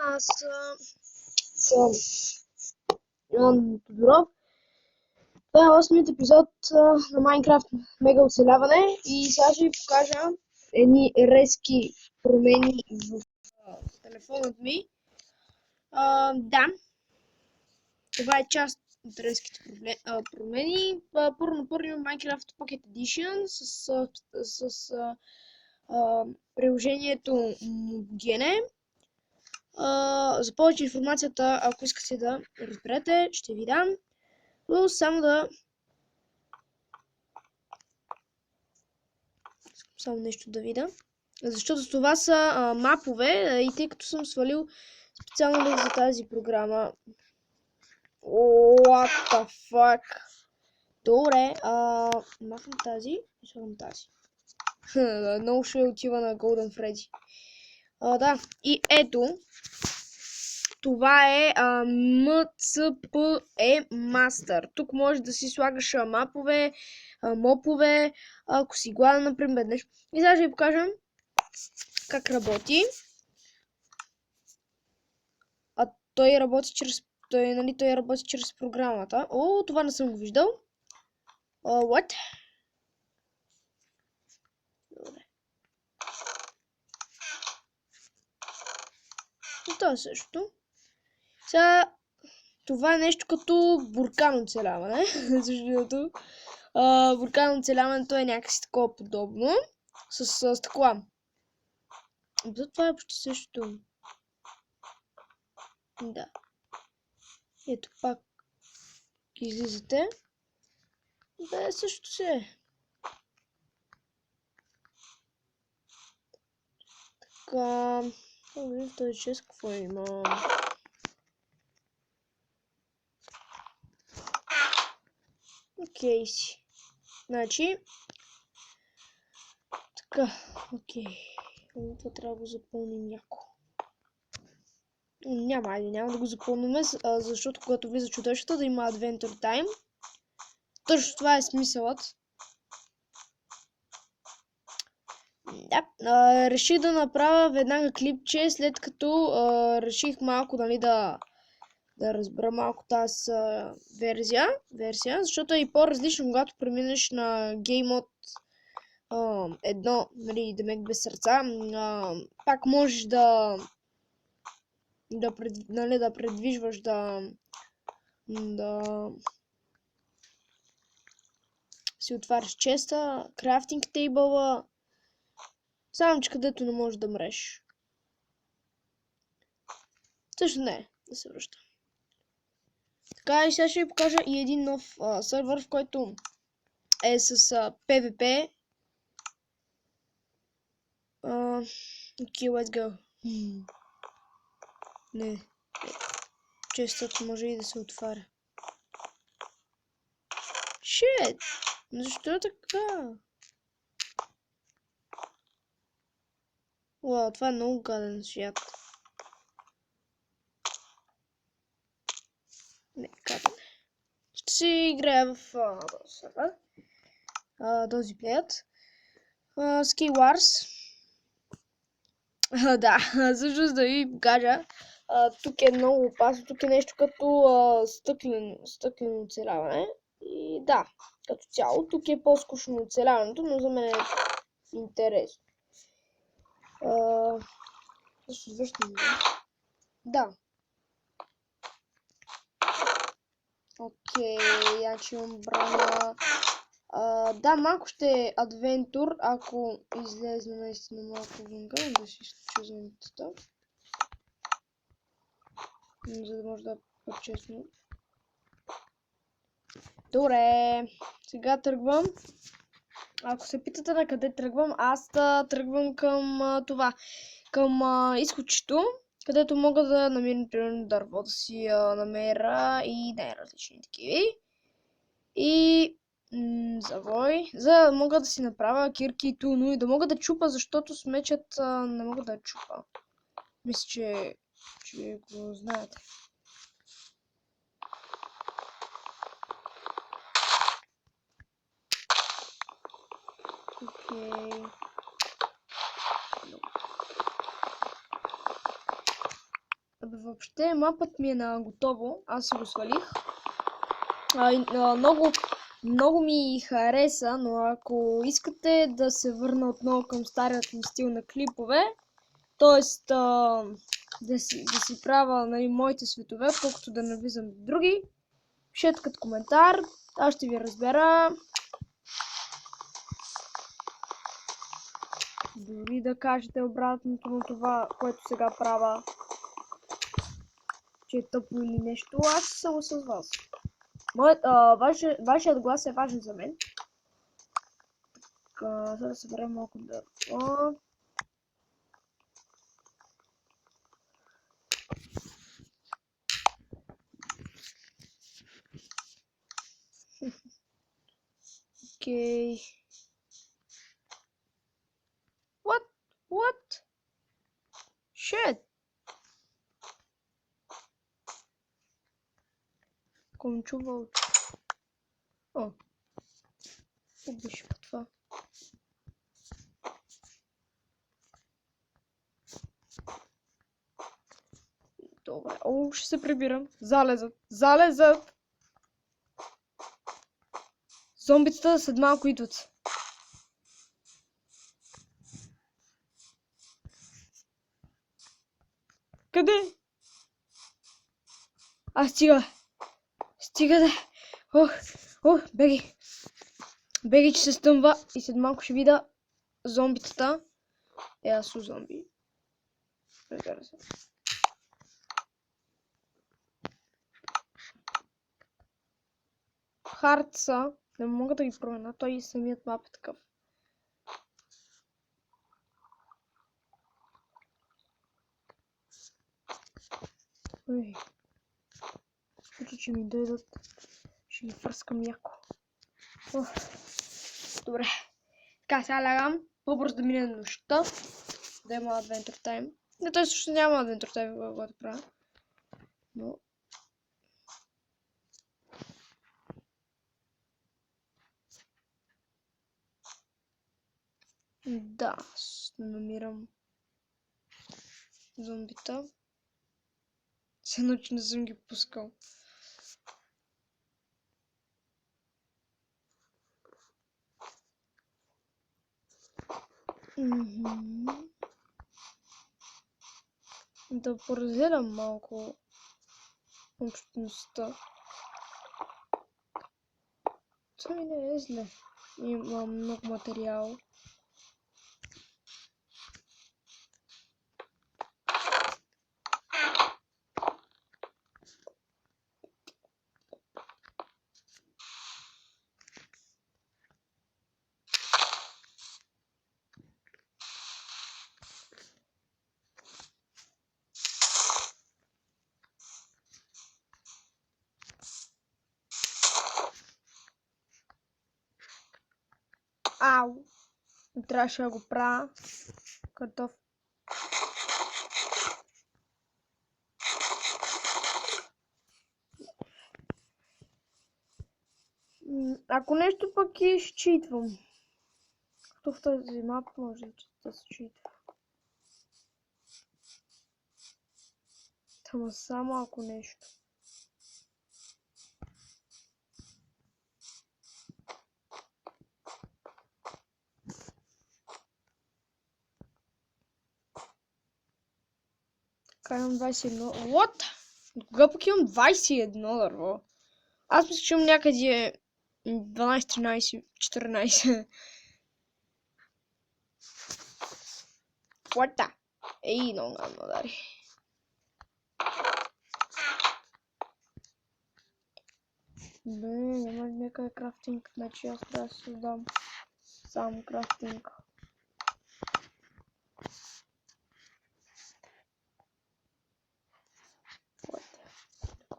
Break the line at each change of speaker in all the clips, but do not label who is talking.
Аз съм Иван Тодоров. Това е 8-ият епизод на Майнкрафт Мега оцеляване и сега ще ви покажа едни резки промени в телефонът ми. Да, това е част от резките промени. Първо има Minecraft Pocket Edition с приложението Mugene. За повече информацията, ако искате да разберете, ще ви дам. Но само нещо да видя. Защото това са мапове и тъй като съм свалил специално за тази програма. What the fuck? Добре, махам тази и слагам тази. Много ще отива на Golden Freddy. Да, и ето. Това е MCPE Master. Тук може да си слагаш мапове, мопове, ако си гладен, например, нещо. И сега ще ви покажа как работи. Той работи чрез програмата. О, това не съм го виждал. What? Добре. И това е същото. Сега, това е нещо като буркан оцеляване, защото буркан оцеляването е някакси такова подобно, с стъкла. Това е почти същото. Да. Ето пак излизате. Да, също се е. Така, в този чест какво има? Окей си. Значи, така, окей. Това трябва да го запълним яко. Няма да го запълним, защото когато влиза чудовищата да има Adventure Time. Точно това е смисълът. Да, реших да направя веднага клипче, след като реших малко, нали, да разбера малко тази версия, защото е и по-различно, когато преминеш на Game Mode 1, нали, демек без сърца, пак можеш да предвижваш, да си отваряш честа, крафтинг тейбъла, само че където не можеш да мреш. Също не, да се връща. Така и сега ще ви покажа и един нов сървър, в който е с PvP. Окей, let's go. Не. Честът може и да се отваря. Shit! Защо е така? Уау, това е много гаден свят. Не, гаден. Ще си играя в този сервер. Този плеят. Skywars. Да, всъщност да ви покажа. Тук е много опасно. Тук е нещо като стъклено оцеляване. И да, като цяло. Тук е по-скучно оцеляването, но за мен е интересно. Също връщам. Да. Окей, я че имам броня. Да, малко ще е адвентур, ако излезе наистина малко вънка, да си изключа звънката. За да може да е по-честно. Добре, сега тръгвам. Ако се питате на къде тръгвам, аз тръгвам към това. Към изкочето, където мога да намеря, примерно, дърво, да си намеря и най-различни такива. И завой, за да мога да си направя кирки и туно и да мога да чупа, защото с мечът не мога да чупа. Мисля, че го знаете. Окей. Въобще мапът ми е на готово. Аз си го свалих. Много ми хареса, но ако искате да се върна отново към старият ми стил на клипове, т.е. да си правя, нали, моите светове, колкото да навлизам в други, пишете като коментар, аз ще ви разбера. Дори да кажете обратното на това, което сега правя, че е тъпо или нещо, аз ще се съглася с вас. Вашият глас е важен за мен. Така, за да съберем малко дърво. Окей. What? Shit! Кончо вълчо. О. Беше по това. Добре. О, ще се прибирам. Залезат! Зомбицата след малко идват. Къде? Стига да. Беги. Беги, че се стъмва и след малко ще видя зомбитата. Аз съм зомби. Разбира се. Хардса. Не мога да ги променя. Той и самият мап е такъв. Ой. Че ми дойдат. Ще ги фърскам яко. Добре. Така, сега лягам. По-бързо да мине нощта. Да има Adventure Time. Не, той също няма Adventure Time, когато правя. Но... Да, намирам зомбита. Се ночи не съм ги пускал. Да поразделям малко общността. Това ми не е зле. Имам много материал. Ау! Трябваше да го правя. Картоф. Ако нещо пък изчитвам. Като в тази мап може да се читва. Ама само ако нещо. Така имам 21. What? Кога пък имам 21 дърво? Аз мисля, че имам някъде 12, 13, 14. What the? Ей, много гадно дари. Бе, няма ли някъде крафтинг? Значи аз трябва да създам сам крафтинг.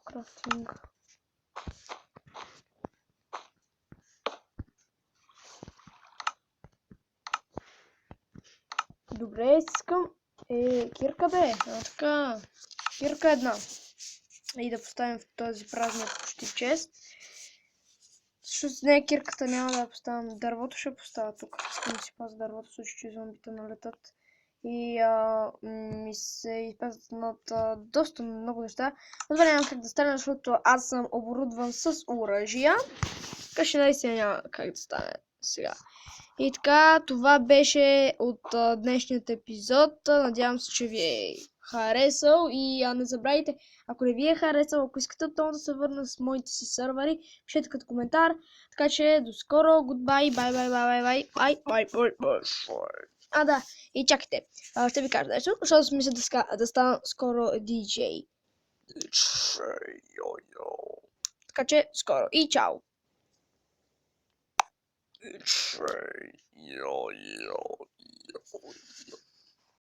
Крафтинг. Добре, искам... кирка бе. Така. Кирка една. И да поставим в този празник почти чест. Защото не кирката няма да я поставям. Дървото ще поставя тук. Искам да си пазя дървото, в случай че зомбите налетат и ми се изпаднат доста много неща. Но това няма как да стане, защото аз съм оборудван с оръжия. Така че наистина няма как да стане сега. И така, това беше от днешният епизод. Надявам се, че ви е харесал и не забравяйте, ако не ви е харесал, ако искате отново да се върна с моите си сървъри, пишете като коментар. Така че до скоро, goodbye, bye, bye, bye, bye, bye, bye, bye, bye. Да, и чакайте, ще ви кажа нещо, защото си мисля да стана скоро DJ. Така че скоро и чао! Yo, yo, yo, yo.